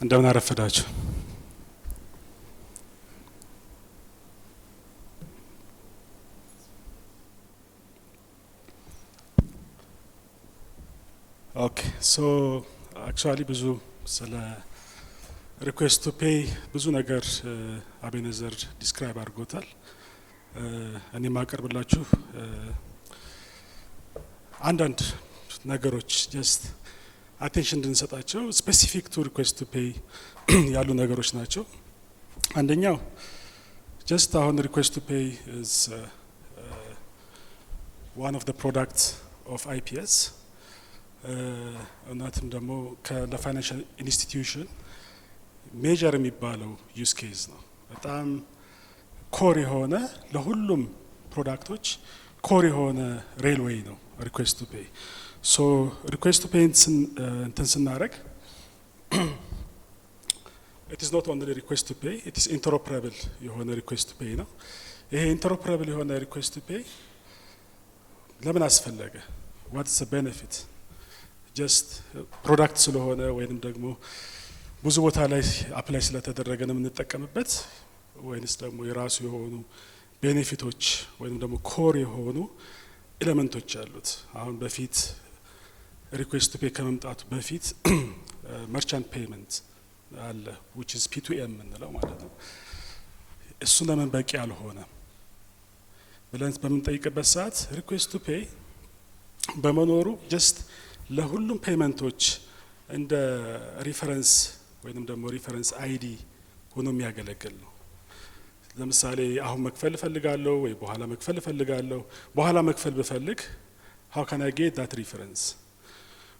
እንደምን አረፈዳችሁ። ኦኬ ሶ አክቹአሊ ብዙ ስለ ሪኩዌስት ቱ ፔይ ብዙ ነገር አቤኔዘር ዲስክራይብ አድርጎታል። እኔ ማቀርብላችሁ አንዳንድ ነገሮች ጀስት አቴንሽን እንድንሰጣቸው ስፔሲፊክ ቱ ሪኩዌስት ቱ ፔይ ያሉ ነገሮች ናቸው። አንደኛው ጀስት አሁን ሪኩዌስት ቱ ፔይ ኢዝ ዋን ኦፍ ዘ ፕሮዳክትስ ኦፍ አይፒኤስ እናትም ደግሞ ለፋይናንሻል ኢንስቲትዩሽን ሜጀር የሚባለው ዩዝ ኬዝ ነው። በጣም ኮር የሆነ ለሁሉም ፕሮዳክቶች ኮር የሆነ ሬልዌይ ነው ሪኩዌስት ቱ ፔይ። ሶ ሪኩዌስት ቱ ፔይ እንትን ስናደርግ ኢት ኢዝ ኖት ኦንሊ ሪኩዌስት ቱ ፔይ ኢት ኢዝ ኢንተሮፕራብል የሆነ ሪኩዌስት ቱ ፔይ ነው። ይሄ ኢንተሮፕራብል የሆነ ሪኩዌስት ቱ ፔይ ለምን አስፈለገ? ዋት ኢዝ ዘ ቤኔፊት? ጀስት ፕሮዳክት ስለሆነ ወይንም ደግሞ ብዙ ቦታ ላይ አፕላይ ስለተደረገ ነው የምንጠቀምበት ወይንስ ደግሞ የራሱ የሆኑ ቤኔፊቶች ወይንም ደግሞ ኮር የሆኑ ኤሌመንቶች አሉት? አሁን በፊት ሪኩዌስት ቱ ፔይ ከመምጣቱ በፊት መርቻንት ፔይመንት አለ which is P2M የምንለው ማለት ነው። እሱ ለምን በቂ ያልሆነ ብለን በምንጠይቅበት ሰዓት ሪኩዌስት ቱ ፔይ በመኖሩ ጀስት ለሁሉም ፔይመንቶች እንደ ሪፈረንስ ወይንም ደግሞ ሪፈረንስ አይዲ ሆኖ የሚያገለግል ነው። ለምሳሌ አሁን መክፈል እፈልጋለሁ ወይ በኋላ መክፈል እፈልጋለሁ። በኋላ መክፈል ብፈልግ how can I get that reference?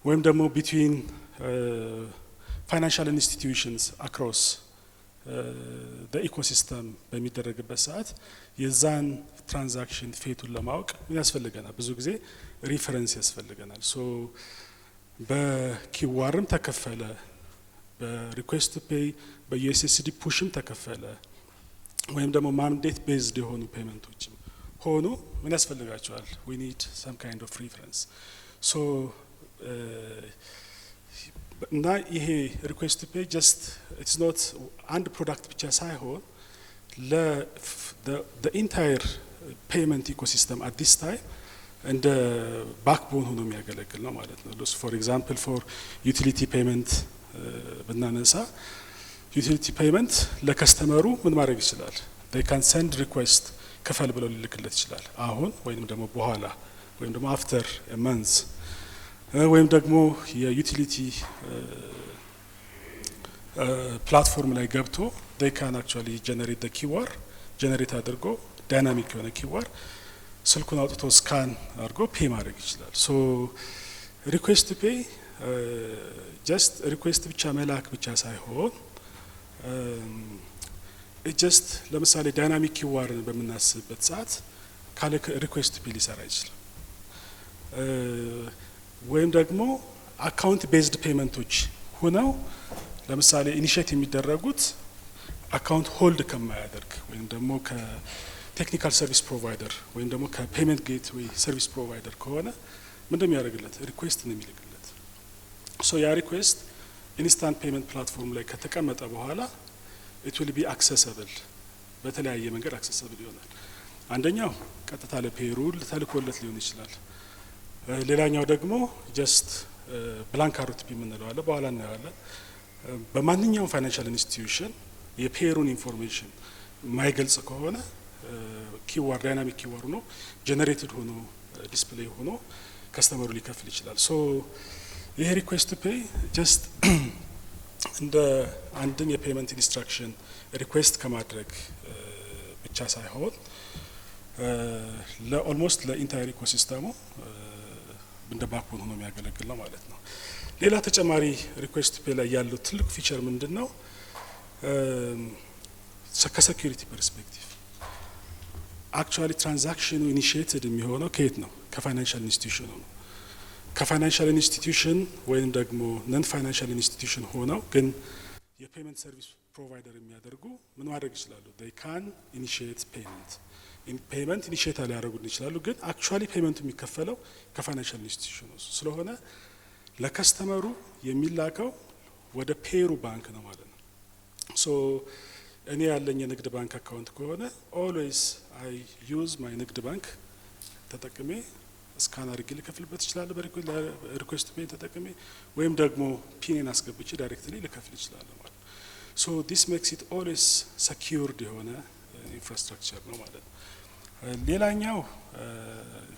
ወይም ደግሞ between financial institutions across the ecosystem በሚደረግበት ሰዓት የዛን ትራንዛክሽን ፌቱን ለማወቅ ምን ያስፈልገናል? ብዙ ጊዜ ሪፈረንስ ያስፈልገናል። ሶ በኪዋርም ተከፈለ፣ በሪኩዌስት ቱ ፔይ በዩኤስኤስዲ ፑሽም ተከፈለ ወይም ደግሞ ማንዴት ቤዝድ የሆኑ ፔመንቶችም ሆኑ ምን ያስፈልጋቸዋል? we need some kind of reference. ሶ እና ይሄ ሪኩዌስት ቱ ፔይ ጀስት ኢትስ ኖት አንድ ፕሮዳክት ብቻ ሳይሆን the entire payment ecosystem at this time እንደ ባክቦን ሆኖ የሚያገለግል ነው ማለት ነው። ፎር ኤግዛምፕል ፎር ዩቲሊቲ ፔይመንት ብናነሳ ዩቲሊቲ ፔይመንት ለከስተመሩ ምን ማድረግ ይችላል? they can send request ክፈል ብለው ሊልክለት ይችላል። አሁን ወይም ደግሞ በኋላ ወይም ደግሞ after a month ወይም ደግሞ የዩቲሊቲ ፕላትፎርም ላይ ገብቶ they can actually generate the keyword ጀነሬት አድርጎ ዳይናሚክ የሆነ ኪዋር ስልኩን አውጥቶ ስካን አድርጎ ፔይ ማድረግ ይችላል። ሶ ሪኩዌስት ቱ ፔይ ጀስት ሪኩዌስት ብቻ መላክ ብቻ ሳይሆን ጀስት ለምሳሌ ዳይናሚክ ኪዋርን በምናስብበት ሰዓት ካለ ሪኩዌስት ቱ ፔይ ሊሰራ ይችላል። ወይም ደግሞ አካውንት ቤዝድ ፔመንቶች ሆነው ለምሳሌ ኢኒሼት የሚደረጉት አካውንት ሆልድ ከማያደርግ ወይም ደግሞ ከቴክኒካል ሰርቪስ ፕሮቫይደር ወይም ደግሞ ከፔመንት ጌትዌይ ሰርቪስ ፕሮቫይደር ከሆነ ምንድነው የሚያደርግለት? ሪኩዌስት ነው የሚልክለት። ሶ ያ ሪኩዌስት ኢንስታንት ፔመንት ፕላትፎርም ላይ ከተቀመጠ በኋላ it will be accessible በተለያየ መንገድ accessible ይሆናል። አንደኛው ቀጥታ ለፔሮል ተልኮለት ሊሆን ይችላል። ሌላኛው ደግሞ ጀስት ብላንክ አርቲፒ የምንለው አለ፣ በኋላ እናየዋለን። በማንኛውም ፋይናንሻል ኢንስቲትዩሽን የፔሩን ኢንፎርሜሽን ማይገልጽ ከሆነ ኪዋር ዳይናሚክ ኪዋር ሆኖ ጀነሬትድ ሆኖ ዲስፕሌይ ሆኖ ከስተመሩ ሊከፍል ይችላል። ሶ ይሄ ሪኩዌስት ቱ ፔይ ጀስት እንደ አንድን የፔመንት ኢንስትራክሽን ሪኩዌስት ከማድረግ ብቻ ሳይሆን ለኦልሞስት ለኢንታየር ኢኮሲስተሙ እንደ ባክቦን ሆኖ የሚያገለግል ነው ማለት ነው። ሌላ ተጨማሪ ሪኩዌስት ቱ ፔይ ላይ ያለው ትልቁ ፊቸር ምንድነው? ከሴኩሪቲ ፐርስፔክቲቭ አክቹአሊ ትራንዛክሽኑ ኢኒሺየትድ የሚሆነው ከየት ነው? ከፋይናንሻል ኢንስቲትዩሽኑ ነው። ከፋይናንሻል ኢንስቲትዩሽን ወይም ደግሞ ነን ፋይናንሻል ኢንስቲትዩሽን ሆነው ግን የፔመንት ሰርቪስ ፕሮቫይደር የሚያደርጉ ምን ማድረግ ይችላሉ? they can initiate ፔመንት ኢኒሺየት ሊያደርጉ ይችላሉ። ግን አክቹአሊ ፔመንቱ የሚከፈለው ከፋይናንሻል ኢንስቲትዩሽን ስለሆነ ለከስተመሩ የሚላከው ወደ ፔሩ ባንክ ነው ማለት ነው። ሶ እኔ ያለኝ የንግድ ባንክ አካውንት ከሆነ ኦልዌይስ አይ ዩዝ ማይ ንግድ ባንክ ተጠቅሜ ስካን አድርጌ ልከፍልበት እችላለሁ በሪኩዌስት ፔይ ተጠቅሜ፣ ወይም ደግሞ ፒኔን አስገብቼ ዳይሬክትሊ ልከፍል እችላለሁ ማለት ነው። ሶ ዲስ ሜክስ ኢት ኦልዌይስ ሰኪዩርድ የሆነ ኢንፍራስትራክቸር ነው ማለት ነው። ሌላኛው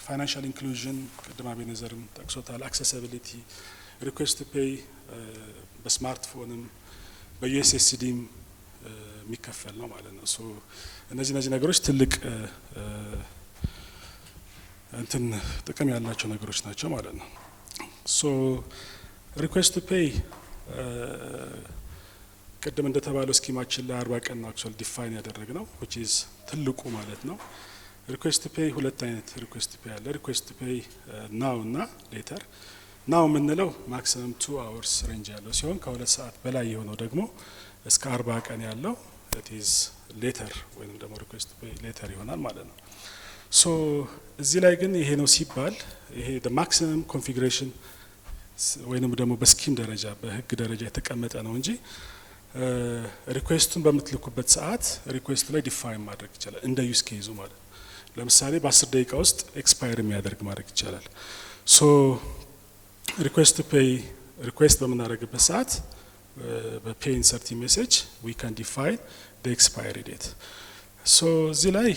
ፋይናንሻል ኢንክሉዥን ቅድም አቤኔዘርም ጠቅሶታል። አክሴሲቢሊቲ ሪኩዌስት ፔይ በስማርትፎንም በዩኤስኤስዲም የሚከፈል ነው ማለት ነው። ሶ እነዚህ ነገሮች ትልቅ እንትን ጥቅም ያላቸው ነገሮች ናቸው ማለት ነው። ሶ ሪኩዌስት ፔይ ቅድም እንደተባለው ስኪማችን ላይ 40 ቀን ነው አክቹዋሊ ዲፋይን ያደረግ ነው which is ትልቁ ማለት ነው። ሪኩዌስት ፔይ ሁለት አይነት ሪኩዌስት ፔይ አለ። ሪኩዌስት ፔይ ናው እና ሌተር። ናው የምንለው ማክሲመም 2 hours ሬንጅ ያለው ሲሆን ከ2 ሰዓት በላይ የሆነው ደግሞ እስከ 40 ቀን ያለው that is ሌተር ወይም ደግሞ ሪኩዌስት ፔይ ሌተር ይሆናል ማለት ነው። ሶ እዚህ ላይ ግን ይሄ ነው ሲባል ይሄ the maximum configuration ወይንም ደግሞ በስኪም ደረጃ በህግ ደረጃ የተቀመጠ ነው እንጂ ሪኩዌስቱን በምትልኩበት ሰዓት ሪኩዌስቱ ላይ ዲፋይን ማድረግ ይቻላል እንደ ዩዝ ኬዙ ማለት ነው። ለምሳሌ በ10 ደቂቃ ውስጥ ኤክስፓየር የሚያደርግ ማድረግ ይቻላል። ሶ ሪኩዌስት ፔይ ሪኩዌስት በምናደርግበት ሰዓት በፔይ ኢንሰርት ሜሴጅ ዊ ካን ዲፋይን the expiry date። ሶ እዚህ ላይ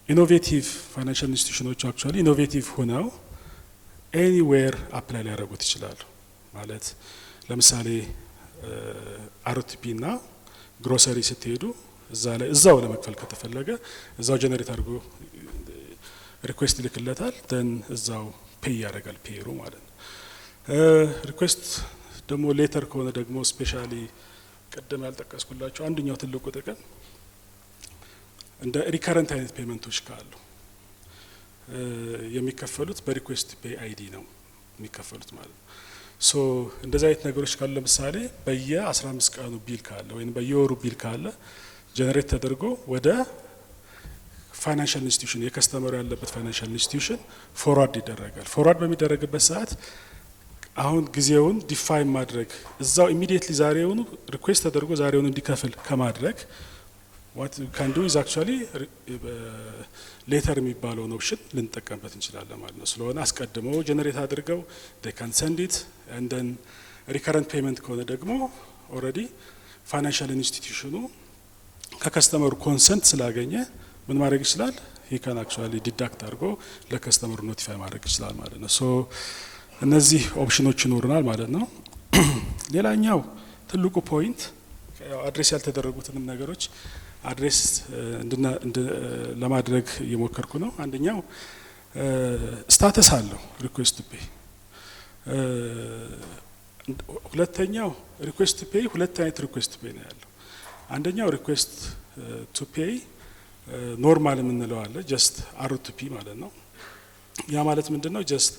ኢኖቬቲቭ ፋይናንሻል ኢንስቲትዩሽኖች አክቹዋሊ ኢኖቬቲቭ ሆነው ኤኒዌር አፕላይ ሊያደርጉት ይችላሉ ማለት ለምሳሌ አርቲፒ እና ግሮሰሪ ስትሄዱ እዛ ላይ እዛው ለመክፈል ከተፈለገ እዛው ጀነሬት አድርጎ ሪኩዌስት ይልክለታል ደን እዛው ፔይ ያደርጋል ፔሩ ማለት ነው። ሪኩዌስት ደግሞ ሌተር ከሆነ ደግሞ ስፔሻሊ ቀደም ያልጠቀስኩላችሁ አንደኛው ትልቁ ጥቅም እንደ ሪከረንት አይነት ፔመንቶች ካሉ የሚከፈሉት በሪኩዌስት ፔይ አይዲ ነው የሚከፈሉት ማለት ነው። ሶ እንደዚህ አይነት ነገሮች ካሉ ለምሳሌ በየ15 ቀኑ ቢል ካለ ወይም በየወሩ ቢል ካለ ጀነሬት ተደርጎ ወደ ፋይናንሻል ኢንስቲትዩሽን የከስተመሩ ያለበት ፋይናንሻል ኢንስቲትዩሽን ፎርዋርድ ይደረጋል። ፎርዋርድ በሚደረግበት ሰዓት አሁን ጊዜውን ዲፋይን ማድረግ እዛው ኢሚዲየትሊ ዛሬውኑ ሪኩዌስት ተደርጎ ዛሬውኑ እንዲከፍል ከማድረግ what you can do is actually ሌተር የሚባለውን ኦፕሽን ልንጠቀምበት እንችላለን ማለት ነው። ስለሆነ አስቀድመው ጀነሬት አድርገው they can send it and then recurrent payment ከሆነ ደግሞ already ፋይናንሻል ኢንስቲትዩሽኑ ከከስተመሩ ኮንሰንት ስላገኘ ምን ማድረግ ይችላል he can actually deduct አድርጎ ለከስተመሩ ኖቲፋይ ማድረግ ይችላል ማለት ነው። ሶ እነዚህ ኦፕሽኖች ይኖሩናል ማለት ነው። ሌላኛው ትልቁ ፖይንት አድሬስ ያልተደረጉትንም ነገሮች አድሬስ ለማድረግ እየሞከርኩ ነው። አንደኛው ስታተስ አለው ሪኩዌስት ፔይ። ሁለተኛው ሪኩዌስት ፔይ ሁለት አይነት ሪኩዌስት ፔይ ነው ያለው። አንደኛው ሪኩዌስት ቱ ፔይ ኖርማል የምንለው አለ ጀስት አርቱፒ ማለት ነው። ያ ማለት ምንድነው ጀስት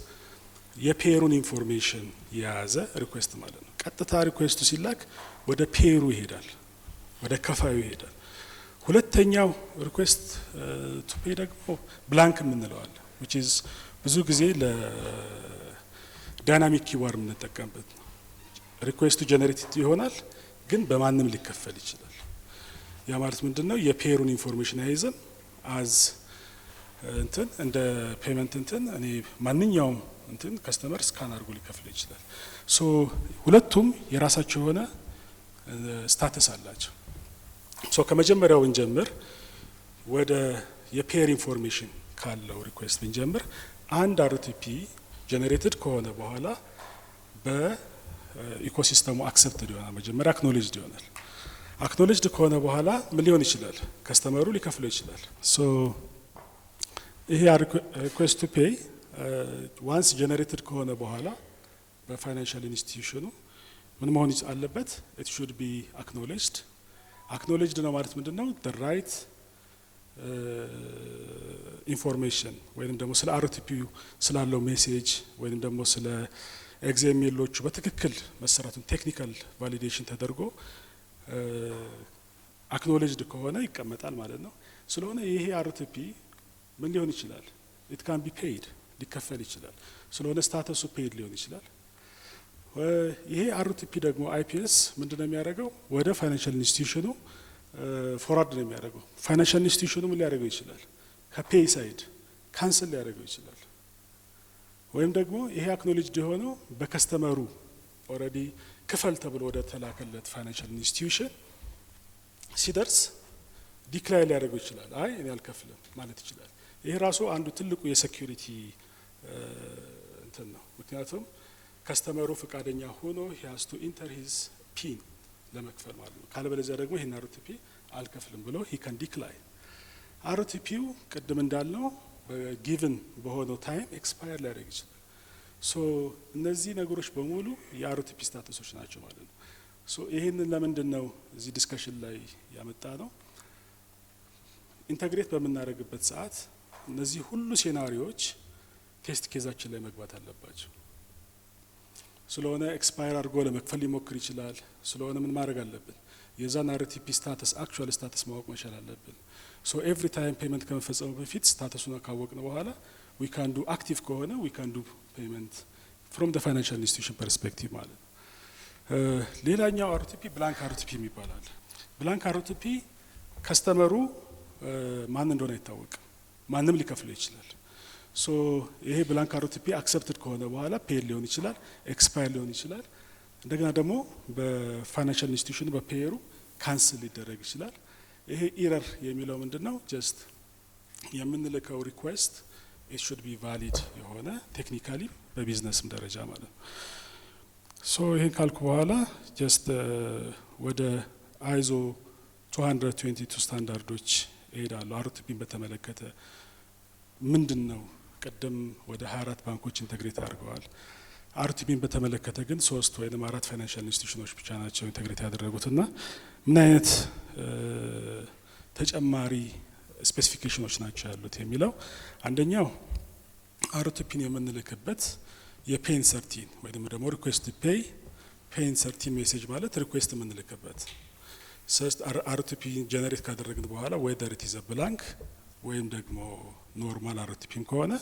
የፔሩን ኢንፎርሜሽን የያዘ ሪኩዌስት ማለት ነው። ቀጥታ ሪኩዌስቱ ሲላክ ወደ ፔሩ ይሄዳል፣ ወደ ከፋዩ ይሄዳል። ሁለተኛው ሪኩዌስት ቱ ፔይ ደግሞ ብላንክ የምንለው አለ which is ብዙ ጊዜ ለዳይናሚክ ኪዋር የምንጠቀምበት ነው። ሪኩዌስቱ ጀነሬት ይሆናል ግን በማንም ሊከፈል ይችላል። ያ ማለት ምንድነው የፔሩን ኢንፎርሜሽን አይዘን አዝ እንትን እንደ ፔመንት እንትን እኔ ማንኛውም እንትን ከስተመር ስካን አድርጎ ሊከፍል ይችላል። ሶ ሁለቱም የራሳቸው የሆነ ስታተስ አላቸው። ሶ ከመጀመሪያው ብንጀምር ወደ የፔር ኢንፎርሜሽን ካለው ሪኩዌስት ብንጀምር አንድ አርቲፒ ጀነሬትድ ከሆነ በኋላ በኢኮሲስተሙ አክሰፕትድ ይሆናል። መጀመሪያ አክኖሌጅድ ይሆናል። አክኖሌጅድ ከሆነ በኋላ ምን ሊሆን ይችላል? ከስተመሩ ሊከፍለው ይችላል። ሶ ይሄ ሪኩዌስት ቱ ፔይ ዋንስ ጀነሬትድ ከሆነ በኋላ በፋይናንሻል ኢንስቲትዩሽኑ ምን መሆን አለበት? ኢት ሹድ ቢ አክኖሌጅድ። አክኖሌጅድ ነው ማለት ምንድነው? the right ኢንፎርሜሽን ወይንም ደግሞ ስለ አርቲፒው ስላለው ሜሴጅ ወይንም ደግሞ ስለ ኤግዜሜሎቹ በትክክል መሰራቱን ቴክኒካል ቫሊዴሽን ተደርጎ አክኖሌጅድ ከሆነ ይቀመጣል ማለት ነው። ስለሆነ ይሄ አርቲፒ ምን ሊሆን ይችላል? ኢት ካን ቢ ፔይድ ሊከፈል ይችላል። ስለሆነ ስታተሱ ፔይድ ሊሆን ይችላል ይሄ አርቲፒ ደግሞ አይፒኤስ ምንድነው የሚያደርገው? ወደ ፋይናንሻል ኢንስቲትዩሽኑ ፎርዋርድ ነው የሚያደርገው። ፋይናንሻል ኢንስቲትዩሽኑ ምን ሊያደርገው ይችላል? ከፔይ ሳይድ ካንስል ሊያደርገው ይችላል። ወይም ደግሞ ይሄ አክኖሎጅድ የሆነው በከስተመሩ ኦልሬዲ ክፈል ተብሎ ወደ ተላከለት ፋይናንሻል ኢንስቲትዩሽን ሲደርስ ዲክላይን ሊያደርገው ይችላል። አይ እኔ አልከፍልም ማለት ይችላል። ይሄ ራሱ አንዱ ትልቁ የሴኩሪቲ እንትን ነው። ምክንያቱም ከስተመሩ ፈቃደኛ ሆኖ ሂ ሃዝ ቱ ኢንተር ሂዝ ፒን ለመክፈል ማለት ነው። ካለበለዚያ ደግሞ ይሄን አርቲፒ አልከፍልም ብሎ ሂ ካን ዲክላይን። አርቲፒው ቅድም እንዳልነው በጊቭን በሆነው ታይም ኤክስፓየር ሊያደርግ ይችላል። ሶ እነዚህ ነገሮች በሙሉ የአርቲፒ ስታተሶች ናቸው ማለት ነው። ሶ ይሄንን ለምንድን ነው እዚህ ዲስከሽን ላይ ያመጣ ነው? ኢንተግሬት በምናደርግበት ሰዓት እነዚህ ሁሉ ሴናሪዎች ቴስት ኬዛችን ላይ መግባት አለባቸው። ስለሆነ ኤክስፓየር አድርጎ ለመክፈል ሊሞክር ይችላል። ስለሆነ ምን ማድረግ አለብን? የዛን አርቲፒ ስታተስ አክቹዋል ስታተስ ማወቅ መቻል አለብን። ሶ ኤቭሪ ታይም ፔመንት ከመፈጸሙ በፊት ስታተሱን ካወቅን በኋላ ዊ ካን ዱ አክቲቭ ከሆነ ዊ ካን ዱ ፔመንት ፍሮም ደ ፋይናንሻል ኢንስቲትዩሽን ፐርስፔክቲቭ ማለት ነው። ሌላኛው አርቲፒ ብላንክ አርቲፒ ይባላል። ብላንክ አርቲፒ ከስተመሩ ማን እንደሆነ አይታወቅም። ማንም ሊከፍለው ይችላል። ሶ ይሄ ብላንክ አርቲፒ አክሰፕትድ ከሆነ በኋላ ፔድ ሊሆን ይችላል፣ ኤክስፓየር ሊሆን ይችላል። እንደገና ደግሞ በፋይናንሻል ኢንስቲትዩሽን በፔየሩ ካንስል ሊደረግ ይችላል። ይሄ ኢረር የሚለው ምንድነው? ጀስት የምንልከው ሪኩዌስት ኢት ሹድ ቢ ቫሊድ የሆነ ቴክኒካሊ በቢዝነስም ደረጃ ማለት ነው። ሶ ይሄን ካልኩ በኋላ ጀስት ወደ አይዞ 222 ስታንዳርዶች እሄዳለሁ። አርቲፒን በተመለከተ ምንድን ነው? ቅድም ወደ 24 ባንኮች ኢንተግሬት አድርገዋል። አርቲፒን በተመለከተ ግን 3 ወይም 4 ፋይናንሻል ኢንስቲትዩሽኖች ብቻ ናቸው ኢንተግሬት ያደረጉትና ምን አይነት ተጨማሪ ስፔሲፊኬሽኖች ናቸው ያሉት የሚለው አንደኛው አርቲፒን የምንልክበት የፔን ሰርቲን ወይም ደግሞ ሪኩዌስት ፔይ ፔን ሰርቲን ሜሴጅ ማለት ሪኩዌስት የምንልክበት አርቲፒ ጀነሬት ካደረግን በኋላ ዌዘር ኢት ኢዝ አ ብላንክ ወይም ደግሞ ኖርማል አርቲፒም ከሆነ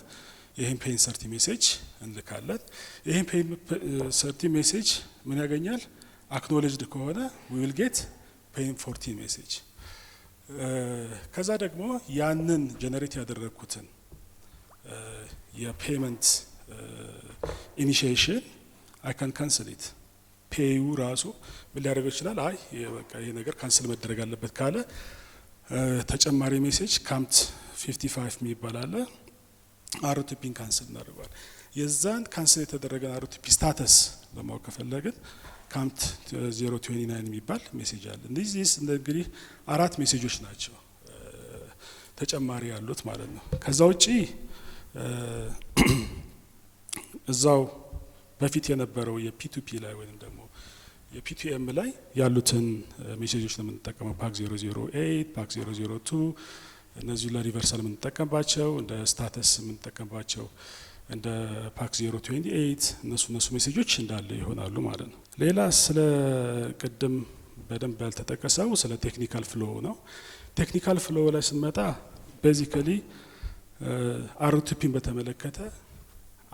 ይሄን ፔን ሰርቲ ሜሴጅ እንልካለን። ይሄን ፔን ሰርቲ ሜሴጅ ምን ያገኛል? አክኖሌጅድ ከሆነ ዊ ዊል ጌት ፔን 14 ሜሴጅ። ከዛ ደግሞ ያንን ጀነሬት ያደረግኩትን የፔመንት ኢኒሺዬሽን አይ ካን ካንስል ኢት። ፔዩ ራሱ ምን ሊያደርገው ይችላል? አይ በቃ ይሄ ነገር ካንስል መደረግ አለበት ካለ ተጨማሪ ሜሴጅ ካምት 55 የሚባል አለ። አርቲፒን ካንስል እናደርገዋል። የዛን ካንስል የተደረገን አርቲፒ ስታተስ ለማወቅ ከፈለግን ካምት 029 የሚባል ሜሴጅ አለ። እነዚህ እንግዲህ 4 ሜሴጆች ናቸው ተጨማሪ ያሉት ማለት ነው። ከዛ ውጪ እዛው በፊት የነበረው የፒቱፒ ላይ ወይም ደግሞ የፒቱኤም ላይ ያሉትን ሜሴጆች ነው የምንጠቀመው። ፓክ 008 ፓክ 002 እነዚህ ለሪቨርሳል የምንጠቀምባቸው፣ እንደ ስታተስ የምንጠቀምባቸው እንደ ፓክ 028 እነሱ ሜሴጆች እንዳለ ይሆናሉ ማለት ነው። ሌላ ስለ ቅድም በደንብ ያልተጠቀሰው ስለ ቴክኒካል ፍሎ ነው። ቴክኒካል ፍሎ ላይ ስንመጣ ቤዚካሊ አርቲፒን በተመለከተ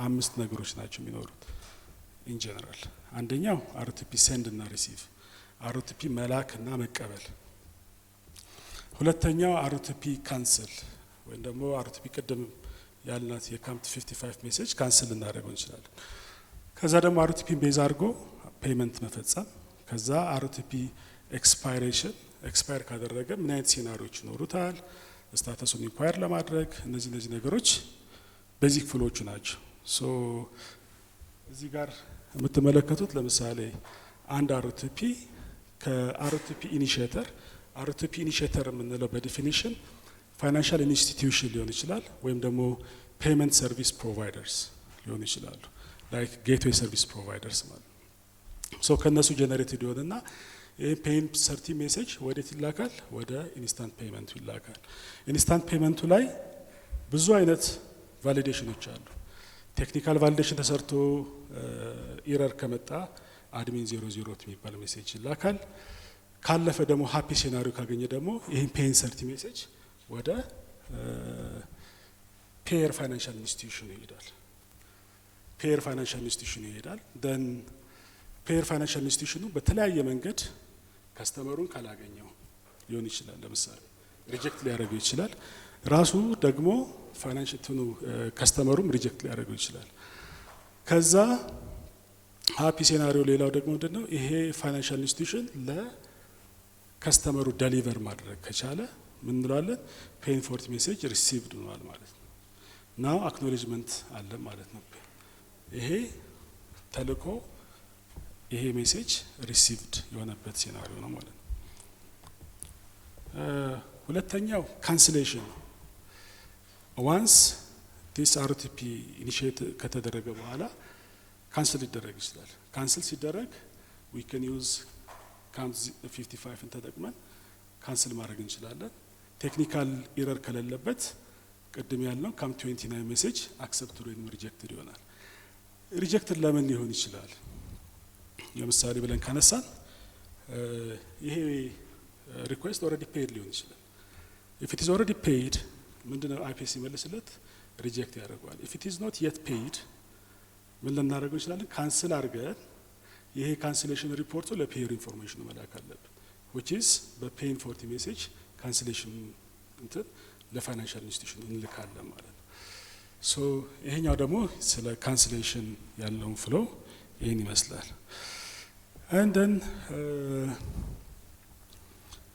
5 ነገሮች ናቸው የሚኖሩት ኢን ጀነራል። አንደኛው አርቲፒ ሴንድ እና ሪሲቭ፣ አርቲፒ መላክ እና መቀበል። ሁለተኛው አርቲፒ ካንስል ወይም ደግሞ አርቲፒ ቅድም ያልናት የካምት 55 ሜሴጅ ካንስል እናደርገው እንችላለን። ከዛ ደግሞ አርቲፒን ቤዝ አድርጎ ፔመንት መፈጸም። ከዛ አርቲፒ ኤክስፓይሬሽን፣ ኤክስፓየር ካደረገ ምን አይነት ሴናሪዎች ይኖሩታል፣ ስታተሱን ኢንኳየር ለማድረግ እነዚህ ነገሮች ቤዚክ ፍሎቹ ናቸው። ሶ እዚህ ጋር የምትመለከቱት ለምሳሌ አንድ አርቲፒ ከአርቲፒ ኢኒሺየተር፣ አርቲፒ ኢኒሺየተር የምንለው በዲፊኒሽን ፋይናንሻል ኢንስቲትዩሽን ሊሆን ይችላል ወይም ደግሞ ፔመንት ሰርቪስ ፕሮቫይደርስ ሊሆኑ ይችላሉ። ላይክ ጌትዌይ ሰርቪስ ፕሮቫይደርስ ማለት ሶ ከነሱ ጀነሬትድ ይሆንና ይህ ፔን ሰርቲ ሜሴጅ ወዴት ይላካል? ወደ ኢንስታንት ፔመንቱ ይላካል። ኢንስታንት ፔመንቱ ላይ ብዙ አይነት ቫሊዴሽኖች አሉ። ቴክኒካል ቫሊዴሽን ተሰርቶ ኢረር ከመጣ አድሚን 00 የሚባል ሜሴጅ ይላካል። ካለፈ ደግሞ ሃፒ ሴናሪዮ ካገኘ ደግሞ ይህን ፔን ሰርቲ ሜሴጅ ወደ ፔየር ፋይናንሻል ኢንስቲትዩሽን ይሄዳል። ፔየር ፋይናንሻል ኢንስቲትዩሽን ይሄዳል። ደን ፔየር ፋይናንሻል ኢንስቲትዩሽኑ በተለያየ መንገድ ከስተመሩን ካላገኘው ሊሆን ይችላል። ለምሳሌ ሪጀክት ሊያደርገው ይችላል። ራሱ ደግሞ ፋይናንሻል እንትኑ ከስተመሩም ሪጀክት ሊያደርገው ይችላል። ከዛ ሀፒ ሴናሪዮ ሌላው ደግሞ ምንድነው ይሄ ፋይናንሻል ኢንስቲትዩሽን ለከስተመሩ ደሊቨር ማድረግ ከቻለ ምን እንለዋለን? ፔይን ፎር ሜሴጅ ሪሲቭድ ሆኗል ማለት ነው። ናው አክኖሌጅመንት አለ ማለት ነው። ይሄ ተልኮ ይሄ ሜሴጅ ሪሲቭድ የሆነበት ሴናሪዮ ነው ማለት ነው። ሁለተኛው ካንስሌሽን ነው። ዋንስ ዲስ አርቲፒ ኢኒሺየት ከተደረገ በኋላ ካንስል ሊደረግ ይችላል። ካንስል ሲደረግ ዊ ካን ዩዝ ካውንት 55ን ተጠቅመን ካንስል ማድረግ እንችላለን። ቴክኒካል ኢረር ከሌለበት ቅድም ያልነው ካውንት 29 ሜሴጅ አክሰፕትድ ወይም ሪጀክትድ ይሆናል። ሪጀክትድ ለምን ሊሆን ይችላል? ለምሳሌ ብለን ካነሳን ይሄ ሪኩዌስት ኦልሬዲ ፔይድ ሊሆን ይችላል። ኢፍ ኢት ኢዝ ኦልሬዲ ፔይድ ምንድነው አይፒኤስ ሲመልስለት ሪጀክት ያደርገዋል። ኢፍ ኢት ኢዝ ኖት የት ፔይድ ምን ልናደርገው እንችላለን? ካንስል አድርገን ይሄ ካንስሌሽን ሪፖርቱ ለፔየር ኢንፎርሜሽኑ መላክ አለብን። which is በፔይን ፎርቲ ሜሴጅ ካንስሌሽን እንትን ለፋይናንሻል ኢንስቲትዩሽን እንልካለን ማለት ነው። ሶ ይሄኛው ደግሞ ስለ ካንስሌሽን ያለውን ፍሎ ይህን ይመስላል። and then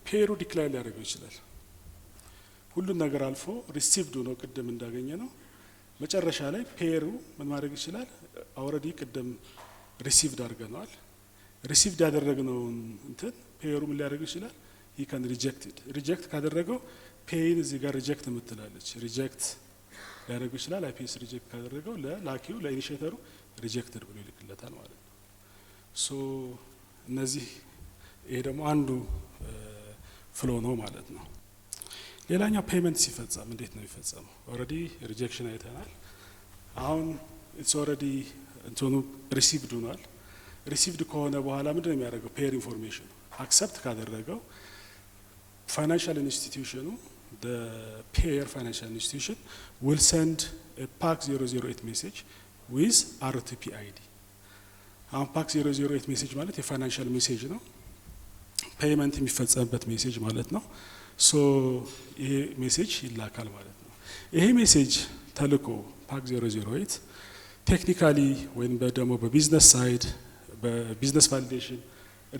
ፔየሩ ዲክላይን ሊያደርገው ይችላል። ሁሉን ነገር አልፎ ሪሲቭድ ሆኖ ቅድም እንዳገኘ ነው መጨረሻ ላይ ፔየሩ ምን ማድረግ ይችላል? ኦልሬዲ ቅድም ሪሲቭድ አድርገነዋል። ሪሲቭድ ያደረግነውን እንትን ፔየሩ ምን ሊያደርግ ይችላል? ሂ ካን ሪጀክትድ ሪጀክት ካደረገው ፔይን እዚህ ጋር ሪጀክት የምትላለች ሪጀክት ሊያደርግ ይችላል። አይፒኤስ ሪጀክት ካደረገው ለላኪው ለኢኒሼተሩ ሪጀክትድ ብሎ ይልክለታል ማለት ነው። ሶ እነዚህ ይሄ ደግሞ አንዱ ፍሎ ነው ማለት ነው። ሌላኛው ፔመንት ሲፈጸም እንዴት ነው የሚፈጸመው? ኦልሬዲ ሪጀክሽን አይተናል። አሁን ኢትስ ኦልሬዲ እንትኑ ሪሲቭድ ሆኗል። ሪሲቭድ ከሆነ በኋላ ምንድነው የሚያደርገው? ፔየር ኢንፎርሜሽን አክሰፕት ካደረገው ፋይናንሻል ኢንስቲትዩሽኑ ፔየር ፋይናንሻል ኢንስቲትዩሽን ዊል ሰንድ ፓክ 008 ሜሴጅ ዊዝ አርቲፒ አይዲ። አሁን ፓክ 008 ሜሴጅ ማለት የፋይናንሻል ሜሴጅ ነው፣ ፔይመንት የሚፈጸምበት ሜሴጅ ማለት ነው። ሶ ይሄ ሜሴጅ ይላካል ማለት ነው። ይሄ ሜሴጅ ተልኮ ፓክ 008 ቴክኒካሊ ወይም ደግሞ በቢዝነስ ሳይድ በቢዝነስ ቫሊዴሽን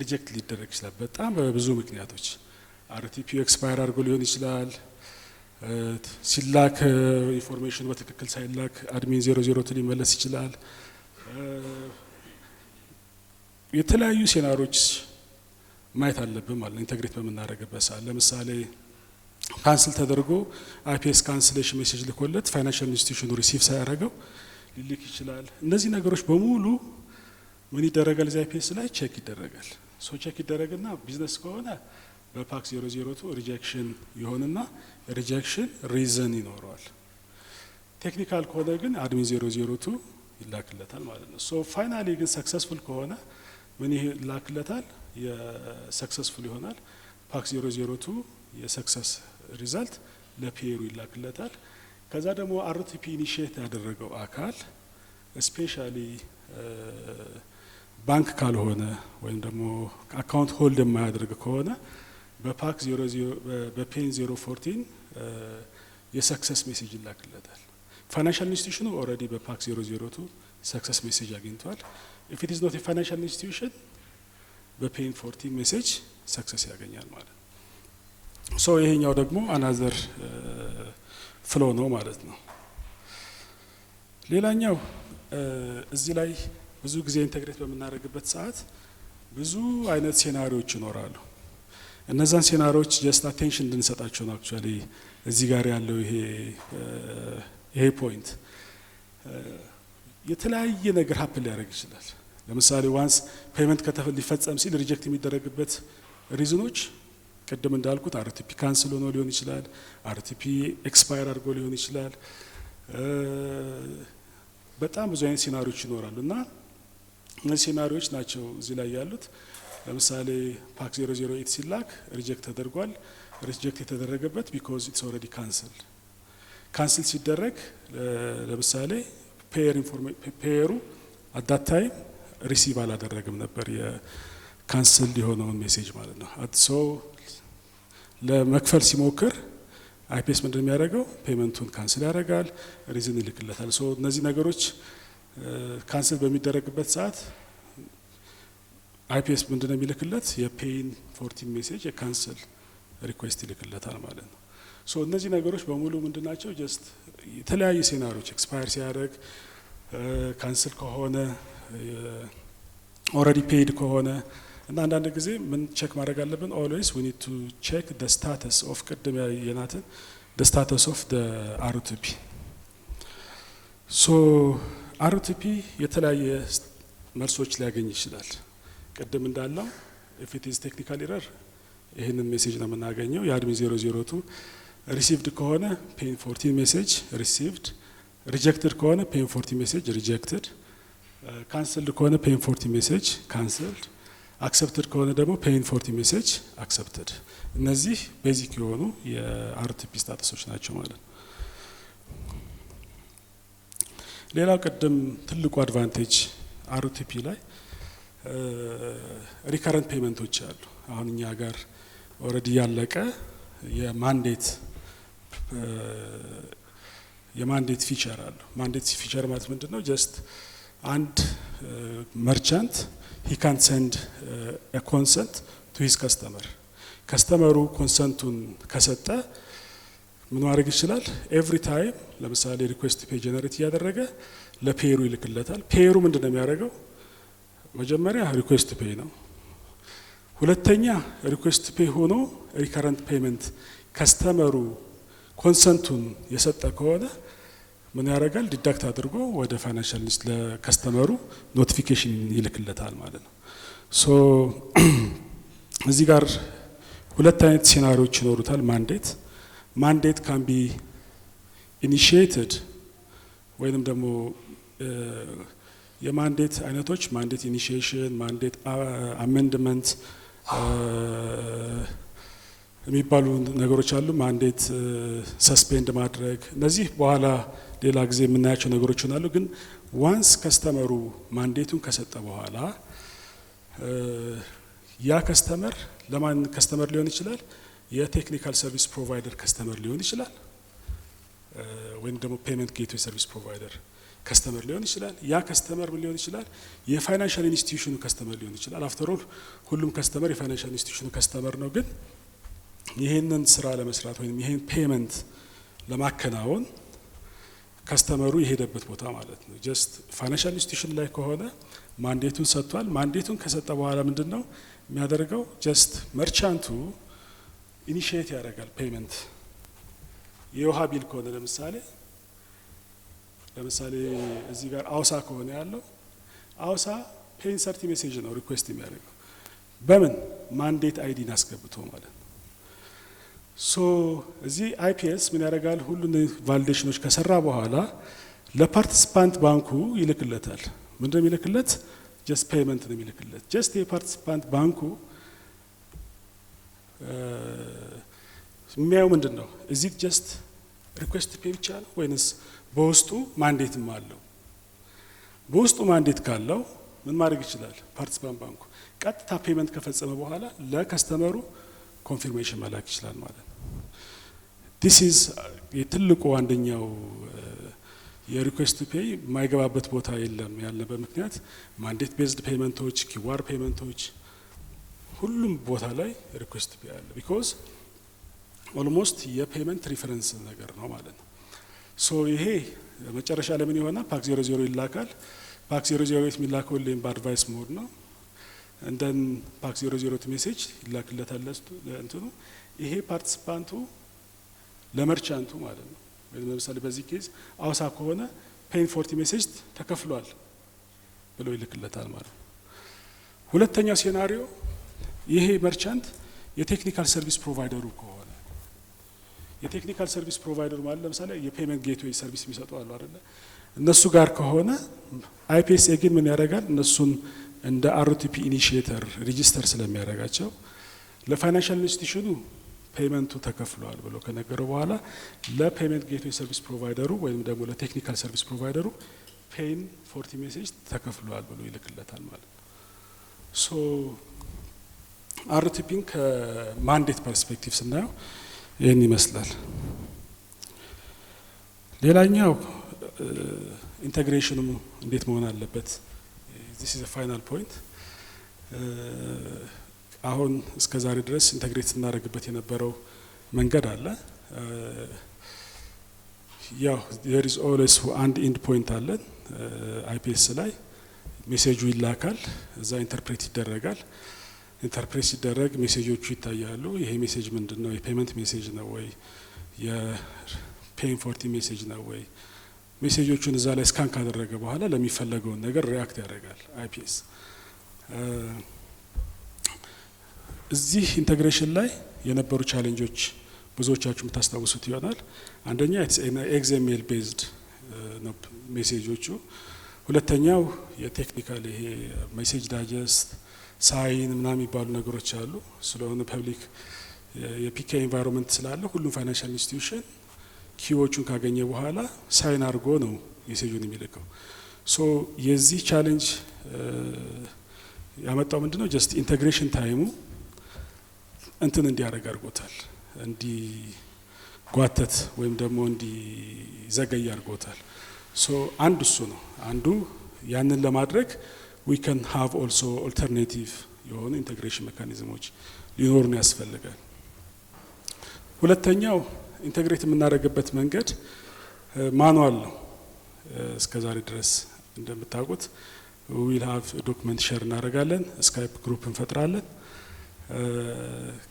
ሪጀክት ሊደረግ ይችላል። በጣም በብዙ ምክንያቶች አርቲፒው ኤክስፓየር አድርጎ ሊሆን ይችላል። ሲላክ ኢንፎርሜሽኑ በትክክል ሳይላክ አድሚን 002 ሊመለስ ይችላል። የተለያዩ ሴናሪዎች ማየት አለብን ማለት ነው። ኢንተግሬት በምናደርግበት ሰዓት ለምሳሌ ካንስል ተደርጎ አይፒኤስ ካንስሌሽን ሜሴጅ ልኮለት ፋይናንሻል ኢንስቲትዩሽኑ ሪሲቭ ሳያደርገው ሊልክ ይችላል። እነዚህ ነገሮች በሙሉ ምን ይደረጋል? እዚህ አይፒኤስ ላይ ቼክ ይደረጋል። ሶ ቼክ ይደረግና ቢዝነስ ከሆነ በፓክ 002 ሪጀክሽን ይሆንና ሪጀክሽን ሪዝን ይኖረዋል። ቴክኒካል ከሆነ ግን አድሚን 002 ይላክለታል ማለት ነው። ሶ ፋይናሊ ግን ሰክሰስፉል ከሆነ ምን ይላክለታል? የሰክሰስፉል ይሆናል። ፓክ 002 የሰክሰስ ሪዛልት ለፔየሩ ይላክለታል። ከዛ ደግሞ አርቲፒ ኢኒሺየት ያደረገው አካል ስፔሻሊ ባንክ ካልሆነ ወይም ደግሞ አካውንት ሆልድ የማያደርግ ከሆነ በፓክ 00 በፔን 014 የሰክሰስ ሜሴጅ ይላክለታል። ፋይናንሻል ኢንስቲትዩሽኑ ኦልሬዲ በፓክ 002 ሰክሰስ ሜሴጅ አግኝቷል። ኢፍ ኢት ኢዝ ኖት ኤ ፋይናንሻል ኢንስቲትዩሽን በፔን 14 ሜሴጅ ሰክሰስ ያገኛል ማለት ነው። ሶ ይሄኛው ደግሞ አናዘር ፍሎ ነው ማለት ነው። ሌላኛው እዚህ ላይ ብዙ ጊዜ ኢንተግሬት በምናደርግበት ሰዓት ብዙ አይነት ሴናሪዎች ይኖራሉ። እነዛን ሴናሪዎች ጀስት አቴንሽን እንድንሰጣቸው ነው። አክቹአሊ እዚህ ጋር ያለው ይሄ ፖይንት የተለያየ ነገር ሀፕን ሊያደርግ ይችላል። ለምሳሌ ዋንስ ፔይመንት ሊፈጸም ሲል ሪጀክት የሚደረግበት ሪዝኖች ቅድም እንዳልኩት አርቲፒ ካንስል ሆኖ ሊሆን ይችላል፣ አርቲፒ ኤክስፓየር አድርጎ ሊሆን ይችላል። በጣም ብዙ አይነት ሴናሪዎች ይኖራሉ እና እነዚህ ሴናሪዎች ናቸው እዚህ ላይ ያሉት። ለምሳሌ ፓክ 008 ሲላክ ሪጀክት ተደርጓል። ሪጀክት የተደረገበት ቢኮዝ ኢትስ ኦልሬዲ ካንስል ሲደረግ ለምሳሌ ፔየሩ አት ዳት ታይም ሪሲቭ አላደረግም ነበር የካንስል የሆነውን ሜሴጅ ማለት ነው። ሶ ለመክፈል ሲሞክር አይፒኤስ ምንድን የሚያደርገው ፔመንቱን ካንስል ያደርጋል፣ ሪዝን ይልክለታል። ሶ እነዚህ ነገሮች ካንስል በሚደረግበት ሰዓት አይፒኤስ ምንድን ነው የሚልክለት የፔይን 14 ሜሴጅ የካንስል ሪኩዌስት ይልክለታል ማለት ነው። ሶ እነዚህ ነገሮች በሙሉ ምንድን ናቸው? ጀስት የተለያዩ ሴናሪዎች ኤክስፓየር ሲያደርግ ካንስል ከሆነ ኦልሬዲ ፔይድ ከሆነ እና አንዳንድ ጊዜ ምን ቼክ ማድረግ አለብን? ኦልዌይስ ዊ ኒድ ቱ ቼክ ደ ስታተስ ኦፍ ቅድም ያየናትን ደ ስታተስ ኦፍ ደ አርቲፒ። ሶ አርቲፒ የተለያየ መልሶች ሊያገኝ ይችላል። ቅድም እንዳለው ኢፍ ኢት ኢዝ ቴክኒካል ኢረር ይህንን ሜሴጅ ነው የምናገኘው። የአድሚን 002 ሪሲቭድ ከሆነ ፔን 14 ሜሴጅ ሪሲቭድ፣ ሪጀክትድ ከሆነ ፔን 14 ሜሴጅ ሪጀክትድ፣ ካንስልድ ከሆነ ፔን 14 ሜሴጅ ካንስልድ፣ አክሰፕትድ ከሆነ ደግሞ ፔን 40 ሜሴጅ አክሰፕትድ። እነዚህ ቤዚክ የሆኑ የአርቲፒ ስታተሶች ናቸው ማለት ነው። ሌላው ቅድም ትልቁ አድቫንቴጅ አርቲፒ ላይ ሪከረንት ፔመንቶች አሉ። አሁን እኛ ጋር ኦልሬዲ ያለቀ የማንዴት ፊቸር አሉ። ማንዴት ፊቸር ማለት ምንድን ነው? ጀስት አንድ መርቻንት ሂ ካን ሰንድ ኮንሰንት ቱ ሂዝ ከስተመር። ከስተመሩ ኮንሰንቱን ከሰጠ ምን ማድረግ ይችላል? ኤቭሪ ታይም ለምሳሌ ሪኩዌስት ፔ ጀነሬት እያደረገ ለፔሩ ይልክለታል። ፔሩ ምንድን ነው የሚያደርገው? መጀመሪያ ሪኩዌስት ፔ ነው። ሁለተኛ ሪኩዌስት ፔ ሆኖ ሪከረንት ፔመንት ከስተመሩ ኮንሰንቱን የሰጠ ከሆነ ምን ያደርጋል? ዲዳክት አድርጎ ወደ ፋይናንሻል ሊስት ለከስተመሩ ኖቲፊኬሽን ይልክለታል ማለት ነው። ሶ እዚህ ጋር ሁለት አይነት ሴናሪዎች ይኖሩታል። ማንዴት ካን ቢ ኢኒሺየትድ ወይንም ደግሞ የማንዴት አይነቶች ማንዴት ኢኒሺዬሽን፣ ማንዴት አሜንድመንት የሚባሉ ነገሮች አሉ። ማንዴት ሰስፔንድ ማድረግ፣ እነዚህ በኋላ ሌላ ጊዜ የምናያቸው ነገሮች ይሆናሉ። ግን ዋንስ ከስተመሩ ማንዴቱን ከሰጠ በኋላ ያ ከስተመር ለማን ከስተመር ሊሆን ይችላል? የቴክኒካል ሰርቪስ ፕሮቫይደር ከስተመር ሊሆን ይችላል፣ ወይም ደግሞ ፔመንት ጌትዌይ ሰርቪስ ፕሮቫይደር ከስተመር ሊሆን ይችላል። ያ ከስተመር ምን ሊሆን ይችላል? የፋይናንሻል ኢንስቲትዩሽኑ ከስተመር ሊሆን ይችላል። አፍተር ኦል ሁሉም ከስተመር የፋይናንሻል ኢንስቲትዩሽኑ ከስተመር ነው። ግን ይህንን ስራ ለመስራት ወይም ይህን ፔመንት ለማከናወን ከስተመሩ የሄደበት ቦታ ማለት ነው። ጀስት ፋይናንሻል ኢንስቲትዩሽን ላይ ከሆነ ማንዴቱን ሰጥቷል። ማንዴቱን ከሰጠ በኋላ ምንድን ነው የሚያደርገው? ጀስት መርቻንቱ ኢኒሺዬት ያደርጋል ፔመንት። የውሃ ቢል ከሆነ ለምሳሌ እዚህ ጋር አውሳ ከሆነ ያለው አውሳ ፔን 30 ሜሴጅ ነው ሪኩዌስት የሚያደርገው በምን ማንዴት አይዲን አስገብቶ ማለት ነው። ሶ እዚህ አይፒኤስ ምን ያደርጋል? ሁሉን ቫሊዴሽኖች ከሰራ በኋላ ለፓርቲሲፓንት ባንኩ ይልክለታል። ምንድን ነው የሚልክለት? ጀስት ፔመንት ነው የሚልክለት። ጀስት የፓርቲሲፓንት ባንኩ የሚያየው ምንድን ነው? እዚህ ጀስት ሪኩዌስት ፔ ብቻ ነው ወይንስ በውስጡ ማንዴትም አለው? በውስጡ ማንዴት ካለው ምን ማድረግ ይችላል? ፓርቲሲፓንት ባንኩ ቀጥታ ፔመንት ከፈጸመ በኋላ ለከስተመሩ ኮንፊርሜሽን መላክ ይችላል ማለት ነው። ዲስ ኢዝ የትልቁ አንደኛው የሪኩዌስት ፔይ የማይገባበት ቦታ የለም ያለበት ምክንያት ማንዴት ቤዝድ ፔመንቶች፣ ኪዋር ፔመንቶች ሁሉም ቦታ ላይ ሪኩዌስት ፔይ አለ። ቢኮዝ ኦልሞስት የፔመንት ሪፈረንስ ነገር ነው ማለት ነው። ሶ ይሄ መጨረሻ ለምን ይሆናል? ፓክ 00 ይላካል። ፓክ 00 የሚላከው ሌም በአድቫይስ ሞድ ነው። እንደን ፓክ 00 ሜሴጅ ይላክለታል ለእንትኑ ይሄ ፓርቲሲፓንቱ ለመርቻንቱ ማለት ነው። ለምሳሌ በዚህ ኬዝ አውሳ ከሆነ ፔን 40 ሜሴጅ ተከፍሏል ብሎ ይልክለታል ማለት ነው። ሁለተኛው ሴናሪዮ ይሄ መርቻንት የቴክኒካል ሰርቪስ ፕሮቫይደሩ ከሆነ የቴክኒካል ሰርቪስ ፕሮቫይደሩ ማለት ለምሳሌ የፔመንት ጌትዌይ ሰርቪስ የሚሰጡ አሉ አይደለ? እነሱ ጋር ከሆነ አይፒኤስ ግን ምን ያደርጋል? እነሱን እንደ አርቲፒ ኢኒሺዬተር ሬጂስተር ስለሚያደርጋቸው ለፋይናንሻል ኢንስቲትዩሽኑ ፔመንቱ ተከፍሏል ብሎ ከነገረው በኋላ ለፔመንት ጌትዌይ ሰርቪስ ፕሮቫይደሩ ወይም ደግሞ ለቴክኒካል ሰርቪስ ፕሮቫይደሩ ፔይን 40 ሜሴጅ ተከፍሏል ብሎ ይልክለታል ማለት ነው። ሶ አርቲፒን ከማንዴት ፐርስፔክቲቭ ስናየው ይህን ይመስላል። ሌላኛው ኢንቴግሬሽኑ እንዴት መሆን አለበት? ዚስ ኢዝ ፋይናል ፖይንት። አሁን እስከ ዛሬ ድረስ ኢንቴግሬት ስናደርግበት የነበረው መንገድ አለ። ያው there is always አንድ ኢንድ ፖይንት አለን አይፒኤስ ላይ ሜሴጁ ይላካል፣ እዛ ኢንተርፕሬት ይደረጋል። ኢንተርፕሬት ሲደረግ ሜሴጆቹ ይታያሉ። ይሄ ሜሴጅ ምንድነው? የፔመንት ሜሴጅ ነው ወይ የፔይን 40 ሜሴጅ ነው ወይ? ሜሴጆቹን እዛ ላይ ስካን ካደረገ በኋላ ለሚፈለገውን ነገር ሪአክት ያደርጋል አይፒኤስ። እዚህ ኢንተግሬሽን ላይ የነበሩ ቻሌንጆች ብዙዎቻችሁ የምታስታውሱት ይሆናል። አንደኛ ኤክስኤምኤል ቤዝድ ነው ሜሴጆቹ። ሁለተኛው የቴክኒካል ይሄ ሜሴጅ ዳይጀስት ሳይን ምናምን የሚባሉ ነገሮች አሉ። ስለሆነ ፐብሊክ የፒኬ ኢንቫይሮንመንት ስላለ ሁሉም ፋይናንሻል ኢንስቲትዩሽን ኪዎቹን ካገኘ በኋላ ሳይን አድርጎ ነው ሜሴጁን የሚልከው። ሶ የዚህ ቻሌንጅ ያመጣው ምንድነው? ጀስት ኢንቴግሬሽን ታይሙ እንትን እንዲያደርግ አድርጎታል፣ እንዲጓተት ወይም ደግሞ እንዲዘገይ አድርጎታል። ሶ አንዱ እሱ ነው። አንዱ ያንን ለማድረግ ዊ ካን ሃቭ ኦልሶ ኦልተርኔቲቭ የሆኑ ኢንቴግሬሽን ሜካኒዝሞች ሊኖሩን ያስፈልጋል። ሁለተኛው ኢንቴግሬት የምናደርግበት መንገድ ማኑዋል ነው። እስከዛሬ ድረስ እንደምታውቁት ዊል ሃቭ ዶክመንት ሼር እናደርጋለን፣ ስካይፕ ግሩፕ እንፈጥራለን።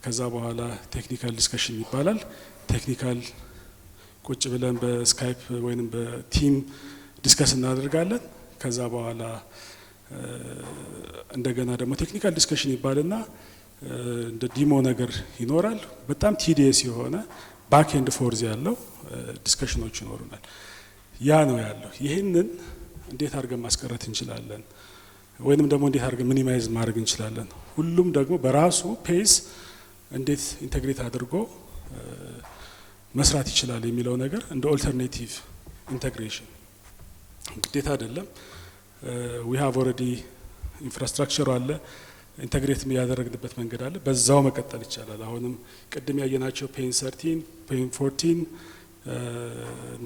ከዛ በኋላ ቴክኒካል ዲስከሽን ይባላል። ቴክኒካል ቁጭ ብለን በስካይፕ ወይም በቲም ዲስከስ እናደርጋለን። ከዛ በኋላ እንደገና ደግሞ ቴክኒካል ዲስከሽን ይባልና እንደ ዲሞ ነገር ይኖራል። በጣም ቲዲየስ የሆነ ባክ ኤንድ ፎርዝ ያለው ዲስከሽኖች ይኖሩናል። ያ ነው ያለው። ይህንን እንዴት አድርገን ማስቀረት እንችላለን? ወይንም ደግሞ እንዴት አድርገን ሚኒማይዝ ማድረግ እንችላለን? ሁሉም ደግሞ በራሱ ፔስ እንዴት ኢንቴግሬት አድርጎ መስራት ይችላል የሚለው ነገር እንደ ኦልተርኔቲቭ ኢንቴግሬሽን ግዴታ አይደለም። ዊ ሃቭ ኦልሬዲ ኢንፍራስትራክቸሩ አለ፣ ኢንቴግሬት ያደረግንበት መንገድ አለ። በዛው መቀጠል ይቻላል። አሁንም ቅድም ያየናቸው ፔን 13 ፔን 14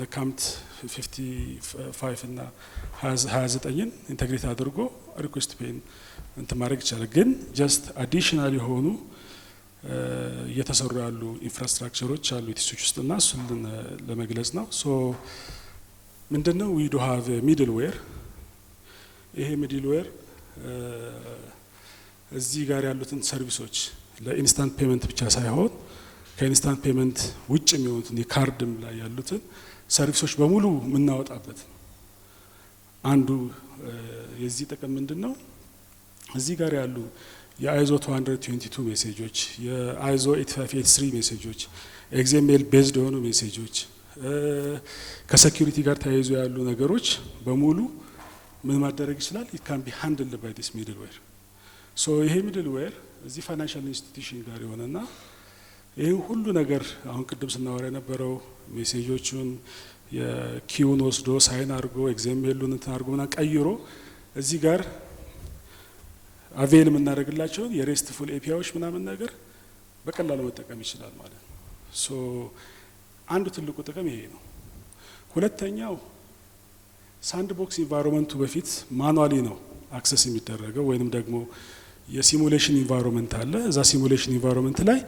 ነካምት 55 እና 29ን ኢንቴግሬት አድርጎ ሪኩዌስት ፔን እንትን ማድረግ ይቻላል። ግን ጀስት አዲሽናል የሆኑ እየተሰሩ ያሉ ኢንፍራስትራክቸሮች አሉ ኢቲሶች ውስጥና እሱን ለመግለጽ ነው። ሶ ምንድነው ዊ ዱ ሃቭ ሚድል ዌር። ይሄ ሚድል ዌር እዚህ ጋር ያሉትን ሰርቪሶች ለኢንስታንት ፔመንት ብቻ ሳይሆን ከኢንስታንት ፔመንት ውጭ የሚሆኑትን የካርድም ላይ ያሉትን ሰርቪሶች በሙሉ የምናወጣበት አንዱ የዚህ ጥቅም ምንድነው? እዚህ ጋር ያሉ የአይዞ 222 ሜሴጆች፣ የአይዞ 8583 ሜሴጆች፣ ኤክስኤምኤል ቤዝድ የሆኑ ሜሴጆች፣ ከሴኩሪቲ ጋር ተያይዞ ያሉ ነገሮች በሙሉ ምን ማድረግ ይችላል? ኢት ካን ቢ ሃንድልድ ባይ ዲስ ሚድል ዌር። ሶ ይሄ ሚድል ዌር እዚህ ፋይናንሻል ኢንስቲትዩሽን ጋር የሆነና ይህን ሁሉ ነገር አሁን ቅድም ስናወራ የነበረው ሜሴጆቹን የኪውን ወስዶ ሳይን አድርጎ ኤክስኤምኤሉን እንትን አድርጎ ምናምን ቀይሮ እዚህ ጋር አቬል የምናደርግላቸውን የሬስትፉል ኤፒአይዎች ምናምን ነገር በቀላሉ መጠቀም ይችላል ማለት ነው። ሶ አንዱ ትልቁ ጥቅም ይሄ ነው። ሁለተኛው ሳንድ ቦክስ ኢንቫይሮንመንቱ በፊት ማኑዋሊ ነው አክሰስ የሚደረገው ወይንም ደግሞ የሲሙሌሽን ኢንቫይሮንመንት አለ። እዛ ሲሙሌሽን ኢንቫይሮንመንት ላይ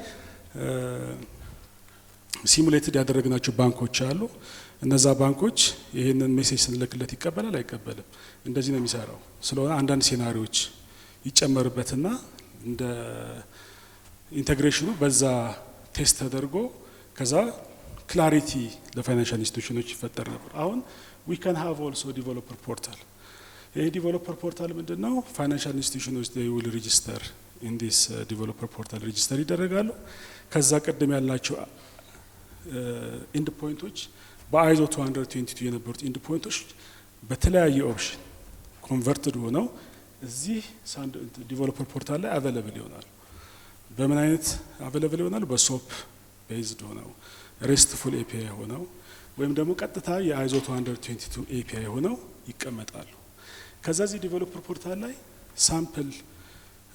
ሲሙሌትድ ያደረግናቸው ባንኮች አሉ። እነዛ ባንኮች ይህንን ሜሴጅ ስንልክለት ይቀበላል አይቀበልም፣ እንደዚህ ነው የሚሰራው። ስለሆነ አንዳንድ ሴናሪዎች ይጨመርበትና እንደ ኢንቴግሬሽኑ በዛ ቴስት ተደርጎ ከዛ ክላሪቲ ለፋይናንሻል ኢንስቲትዩሽኖች ይፈጠር ነበር። አሁን ዊ ካን ሃቭ ኦልሶ ዲቨሎፐር ፖርታል። ይሄ ዲቨሎፐር ፖርታል ምንድነው? ፋይናንሻል ኢንስቲትዩሽኖች they will register in this developer portal ሬጂስተር ይደረጋሉ። ከዛ ቀደም ያልናቸው ኢንድ ፖይንቶች በአይዞ 222 የነበሩት ኢንድ ፖይንቶች በተለያየ ኦፕሽን ኮንቨርትድ ሆነው እዚህ ዲቨሎፐር ፖርታል ላይ አቬለብል ይሆናሉ። በምን አይነት አቬለብል ይሆናሉ? በሶፕ ቤዝድ ሆነው ሬስትፉል ኤፒአይ ሆነው ወይም ደግሞ ቀጥታ የአይዞ 222 ኤፒአይ ሆነው ይቀመጣሉ። ከዛ እዚህ ዲቨሎፐር ፖርታል ላይ ሳምፕል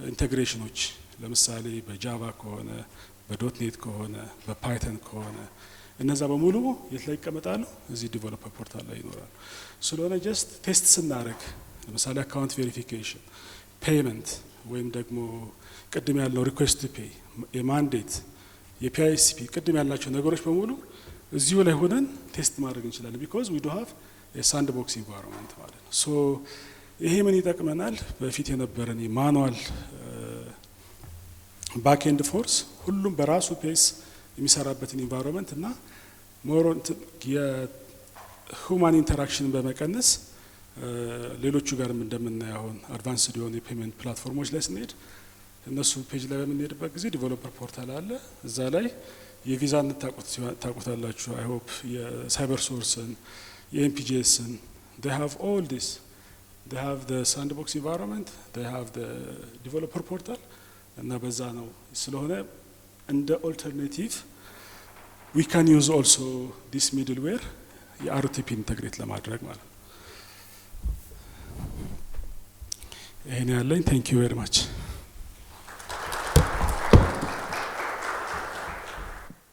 ኢንቴግሬሽኖች ለምሳሌ በጃቫ ከሆነ በዶትኔት ከሆነ በፓይተን ከሆነ እነዛ በሙሉ የት ላይ ይቀመጣሉ? እዚህ ዲቨሎፐር ፖርታል ላይ ይኖራሉ። ስለሆነ ጀስት ቴስት ስናደርግ ለምሳሌ አካውንት ቬሪፊኬሽን፣ ፔይመንት ወይም ደግሞ ቅድም ያለው ሪኩዌስት ቱ ፔይ፣ የማንዴት፣ የፒአይኤስፒ ቅድም ያላቸው ነገሮች በሙሉ እዚሁ ላይ ሆነን ቴስት ማድረግ እንችላለን። ቢኮዝ ዊ ዱ ሃቭ የሳንድ ቦክስ ኢንቫይሮንመንት ማለት ነው። ሶ ይሄ ምን ይጠቅመናል? በፊት የነበረን የማኑዋል ባክኤንድ ፎርስ ሁሉም በራሱ ፔስ የሚሰራበትን ኢንቫይሮንመንት እና ሞሮን የሁማን ኢንተራክሽንን በመቀነስ ሌሎቹ ጋርም እንደምናየው አሁን አድቫንስድ የሆኑ የፔመንት ፕላትፎርሞች ላይ ስንሄድ እነሱ ፔጅ ላይ በምንሄድበት ጊዜ ዲቨሎፐር ፖርታል አለ። እዛ ላይ የቪዛን ታውቁታላችሁ። አይ ሆፕ የሳይበር ሶርስን የኤምፒጂኤስን they have all this. They have the sandbox environment, they have the developer portal እና በዛ ነው ስለሆነ እንደ ኦልተርኔቲቭ we can use also this middleware የአርቲፒ ኢንተግሬት ለማድረግ ማለት ነው። ይሄን ያለኝ። thank you very much